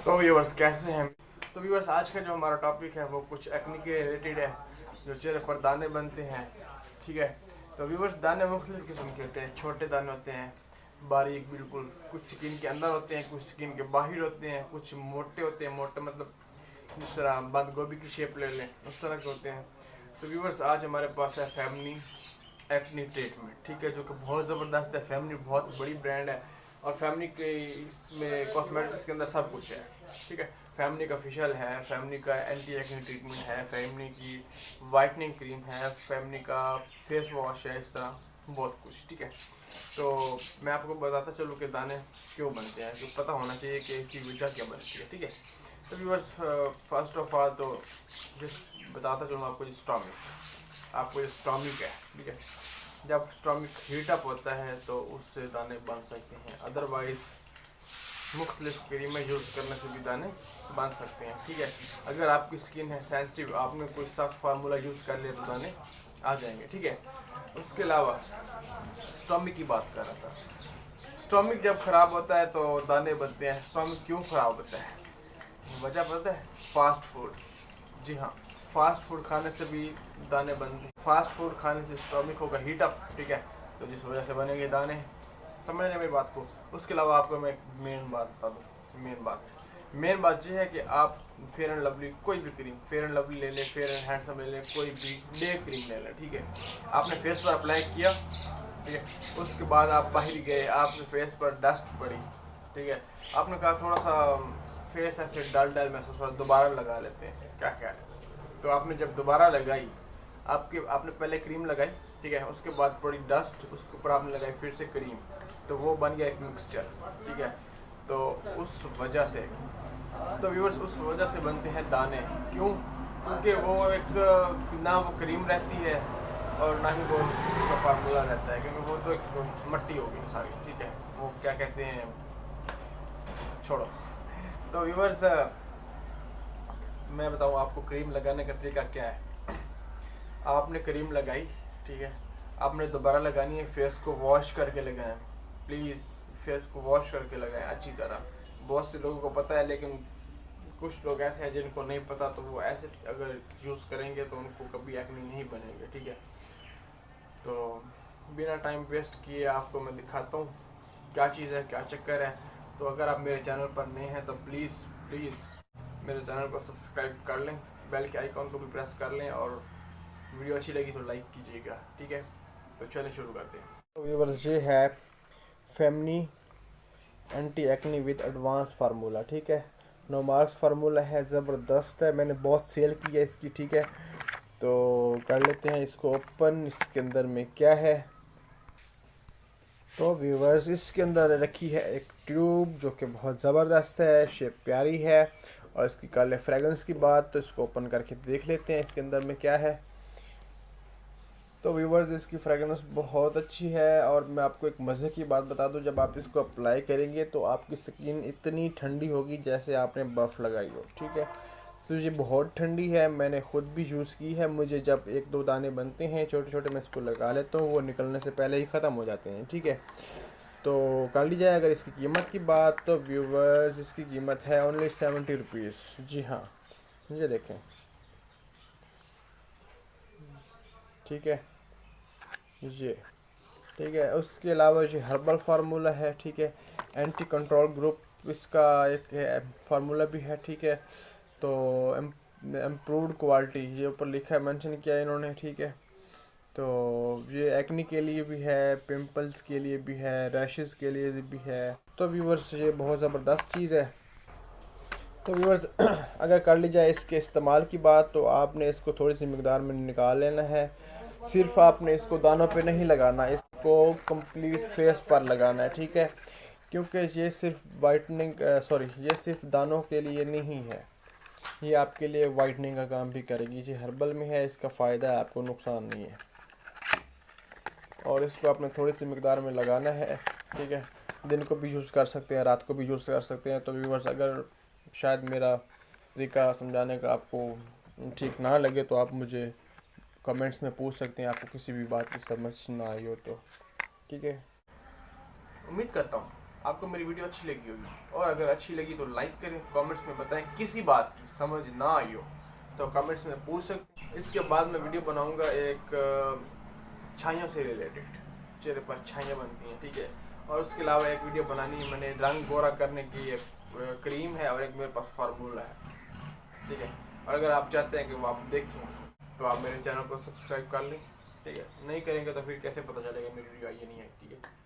तो व्यूअर्स कैसे हैं। तो व्यूअर्स आज का जो हमारा टॉपिक है वो कुछ एक्ने के रिलेटेड है, जो चेहरे पर दाने बनते हैं। ठीक है, तो व्यूअर्स दाने मुख्तलिफ किस्म के होते हैं। छोटे दाने होते हैं, बारीक बिल्कुल, कुछ स्किन के अंदर होते हैं, कुछ स्किन के बाहर होते हैं, कुछ मोटे होते हैं। मोटे मतलब जिस तरह बंद गोभी की शेप ले लें उस तरह के होते हैं। तो व्यूअर्स आज हमारे पास है फैमिली एक्ने ट्रीटमेंट, ठीक है, जो कि बहुत ज़बरदस्त है। फैमिली बहुत बड़ी ब्रांड है और फैमिली के इसमें कॉस्मेटिक्स के अंदर सब कुछ है। ठीक है, फैमिली का फेशियल है, फैमिली का एंटी एक्ने ट्रीटमेंट है, फैमिली की वाइटनिंग क्रीम है, फैमिली का फेस वॉश है, इस तरह बहुत कुछ। ठीक है, तो मैं आपको बताता चलूँ कि दाने क्यों बनते हैं, जो पता होना चाहिए कि इसकी वजह क्या बनती है। ठीक है, तो व्यूअर्स फर्स्ट ऑफ ऑल तो जस्ट बताता चलूँ आपको जो स्टॉमिक है। ठीक है, जब स्टॉमिक हीट अप होता है तो उससे दाने बन सकते हैं। अदरवाइज़ मुख्तलिफ क्रीमें यूज़ करने से भी दाने बन सकते हैं। ठीक है, अगर आपकी स्किन है सेंसिटिव, आपने कोई सख्त फार्मूला यूज़ कर लिया तो दाने आ जाएंगे। ठीक है, उसके अलावा स्टॉमिक की बात कर रहा था। स्टॉमिक जब ख़राब होता है तो दाने बनते हैं। स्टॉमिक क्यों ख़राब होता है, वजह पता है? Fast food. जी हाँ, फास्ट फूड खाने से भी दाने बनते हैं। फास्ट फूड खाने से स्टॉमिक होगा हीट अप। ठीक है, तो जिस वजह से बनेंगे दाने। समझ रहे मेरी बात को। उसके अलावा आपको मैं एक मेन बात बता दूँ। मेन बात ये है कि आप फेयर एंड लवली कोई भी क्रीम, फेयर एंड लवली ले लें, फेयर एंड हैंडसम ले लें, कोई भी डे क्रीम ले लें। ठीक है, आपने फेस पर अप्लाई किया, ठीक है, उसके बाद आप बाहर गए, आपके फेस पर डस्ट पड़ी। ठीक है, आपने कहा थोड़ा सा फेस ऐसे डल महसूस हुआ, दोबारा लगा लेते हैं, क्या ख्याल है? तो आपने जब दोबारा लगाई, आपने पहले क्रीम लगाई, ठीक है, उसके बाद पड़ी डस्ट, उसके ऊपर आपने लगाई फिर से क्रीम, तो वो बन गया एक मिक्सचर। ठीक है, तो उस वजह से, तो व्यूअर्स उस वजह से बनते हैं दाने। क्यों? क्योंकि वो एक ना वो क्रीम रहती है और ना ही वो उसका फार्मूला रहता है, क्योंकि वो तो एक मट्टी होगी सारी। ठीक है, वो क्या कहते हैं, छोड़ो। तो व्यूअर्स मैं बताऊँ आपको क्रीम लगाने का तरीका क्या है। आपने क्रीम लगाई, ठीक है, आपने दोबारा लगानी है, फेस को वॉश करके लगाएं। प्लीज़ फेस को वॉश करके लगाएं अच्छी तरह। बहुत से लोगों को पता है, लेकिन कुछ लोग ऐसे हैं जिनको नहीं पता, तो वो ऐसे अगर यूज़ करेंगे तो उनको कभी एक्ने नहीं बनेंगे। ठीक है, तो बिना टाइम वेस्ट किए आपको मैं दिखाता हूँ क्या चीज़ है, क्या चक्कर है। तो अगर आप मेरे चैनल पर नए हैं तो प्लीज़ मेरे चैनल को सब्सक्राइब कर लें, बेल के आइकॉन को भी प्रेस कर लें, और वीडियो अच्छी लगी तो लाइक कीजिएगा। ठीक है, तो चलिए शुरू करते हैं। तो व्यूअर्स ये है family anti acne with advance formula. ठीक है, नो मार्क्स फार्मूला है, ज़बरदस्त है, मैंने बहुत सेल की है इसकी। ठीक है, तो कर लेते हैं इसको ओपन। इसके अंदर में क्या है, तो व्यूवर्स इसके अंदर रखी है एक ट्यूब जो कि बहुत ज़बरदस्त है, शेप प्यारी है। और इसकी कर ले फ्रेगरेंस की बात, तो इसको ओपन करके देख लेते हैं इसके अंदर में क्या है। तो व्यूवर्स इसकी फ्रेगरेंस बहुत अच्छी है, और मैं आपको एक मज़े की बात बता दूं, जब आप इसको अप्लाई करेंगे तो आपकी स्किन इतनी ठंडी होगी जैसे आपने बर्फ़ लगाई हो। ठीक है, तो ये बहुत ठंडी है, मैंने ख़ुद भी यूज़ की है। मुझे जब एक दो दाने बनते हैं छोटे छोटे, मैं इसको लगा लेता हूँ, वो निकलने से पहले ही ख़त्म हो जाते हैं। ठीक है, तो कर ली जाए अगर इसकी कीमत की बात, तो व्यूवर्स इसकी कीमत है ओनली 70 रुपीज़। जी हाँ, ये देखें। ठीक है, ये ठीक है, उसके अलावा ये हर्बल फार्मूला है। ठीक है, एंटी कंट्रोल ग्रुप इसका एक फार्मूला भी है। ठीक है, तो इम्प्रूव्ड क्वालिटी ये ऊपर लिखा है, मेंशन किया है इन्होंने। ठीक है, तो ये एक्ने के लिए भी है, पिंपल्स के लिए भी है, रैशेस के लिए भी है। तो व्यूअर्स ये बहुत ज़बरदस्त चीज़ है। तो व्यूअर्स अगर कर ली जाए इसके इस्तेमाल की बात, तो आपने इसको थोड़ी सी मकदार में निकाल लेना है। सिर्फ आपने इसको दानों पे नहीं लगाना, इसको कंप्लीट फेस पर लगाना है। ठीक है, क्योंकि ये सिर्फ वाइटनिंग ये सिर्फ दानों के लिए नहीं है, ये आपके लिए वाइटनिंग का काम भी करेगी। ये हर्बल में है, इसका फ़ायदा है, आपको नुकसान नहीं है। और इसको आपने थोड़ी सी मकदार में लगाना है। ठीक है, दिन को भी यूज़ कर सकते हैं, रात को भी यूज़ कर सकते हैं। तो व्यूअर्स अगर शायद मेरा तरीका समझाने का आपको ठीक ना लगे तो आप मुझे कमेंट्स में पूछ सकते हैं, आपको किसी भी बात की समझ ना आई हो तो। ठीक है, उम्मीद करता हूँ आपको मेरी वीडियो अच्छी लगी होगी, और अगर अच्छी लगी तो लाइक करें, कमेंट्स में बताएं किसी बात की समझ ना आई हो तो कमेंट्स में पूछ सकते हैं। इसके बाद मैं वीडियो बनाऊंगा एक छाइयों से रिलेटेड, चेहरे पर छाइयाँ बनती हैं, ठीक है। और उसके अलावा एक वीडियो बनानी है मैंने, रंग गोरा करने की एक क्रीम है और एक मेरे पास फार्मूला है, ठीक है। और अगर आप चाहते हैं कि वो आप देखें तो आप मेरे चैनल को सब्सक्राइब कर लें, ठीक है। नहीं करेंगे तो फिर कैसे पता चलेगा मेरी वीडियो आई है नहीं आई, ठीक है।